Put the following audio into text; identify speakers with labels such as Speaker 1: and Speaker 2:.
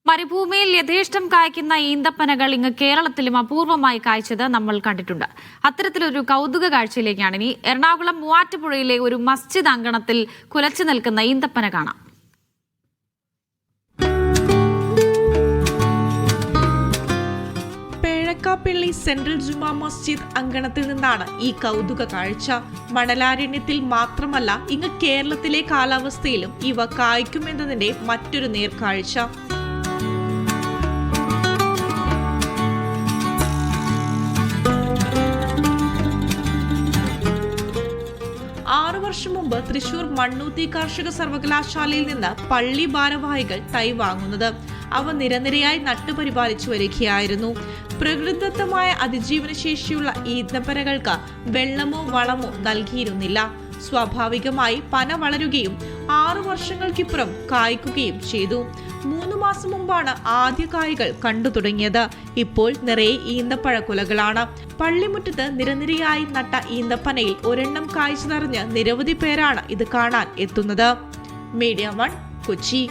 Speaker 1: മരുഭൂമിയിൽ യഥേഷ്ടം കായ്ക്കുന്ന ഈന്തപ്പനകൾ ഇങ്ങ് കേരളത്തിലും അപൂർവമായി കായ്ച്ചത് നമ്മൾ കണ്ടിട്ടുണ്ട്. അത്തരത്തിലൊരു കൗതുക കാഴ്ചയിലേക്കാണ് ഇനി എറണാകുളം മൂവാറ്റുപുഴയിലെ ഒരു മസ്ജിദ് അങ്കണത്തിൽ കുലച്ചു നിൽക്കുന്ന ഈന്തപ്പന കാണാം.
Speaker 2: പേഴക്കാപ്പള്ളി സെൻട്രൽ ജുമാ മസ്ജിദ് അങ്കണത്തിൽ നിന്നാണ് ഈ കൗതുക കാഴ്ച. മണലാരണ്യത്തിൽ മാത്രമല്ല, ഇങ്ങ് കേരളത്തിലെ കാലാവസ്ഥയിലും ഇവ കായ്ക്കുമെന്നതിന്റെ മറ്റൊരു നേർക്കാഴ്ച. 6 വർഷം മുമ്പ് തൃശൂർ മണ്ണൂത്തി കാർഷിക സർവകലാശാലയിൽ നിന്ന് പള്ളി ഭാരവാഹികൾ തൈ വാങ്ങുന്നത്. അവ നിരനിരയായി നട്ടുപരിപാലിച്ചു വരികയായിരുന്നു. പ്രകൃതിദത്തമായ അതിജീവന ശേഷിയുള്ള ഈന്തപ്പനകൾക്ക് വെള്ളമോ വളമോ നൽകിയിരുന്നില്ല. സ്വാഭാവികമായി പന വളരുകയും 6 വർഷങ്ങൾക്കിപ്പുറം കായ്ക്കുകയും ചെയ്തു. 3 മാസം മുമ്പാണ് ആദ്യ കായ്കൾ കണ്ടു തുടങ്ങിയത്. ഇപ്പോൾ നിറയെ ഈന്തപ്പഴക്കുലകളാണ്. പള്ളിമുറ്റത്ത് നിരനിരയായി നട്ട ഈന്തപ്പനയിൽ ഒരെണ്ണം കായ്ച്ചു നിറഞ്ഞ് നിരവധി പേരാണ് ഇത് കാണാൻ എത്തുന്നത്. മീഡിയ 1 കൊച്ചി.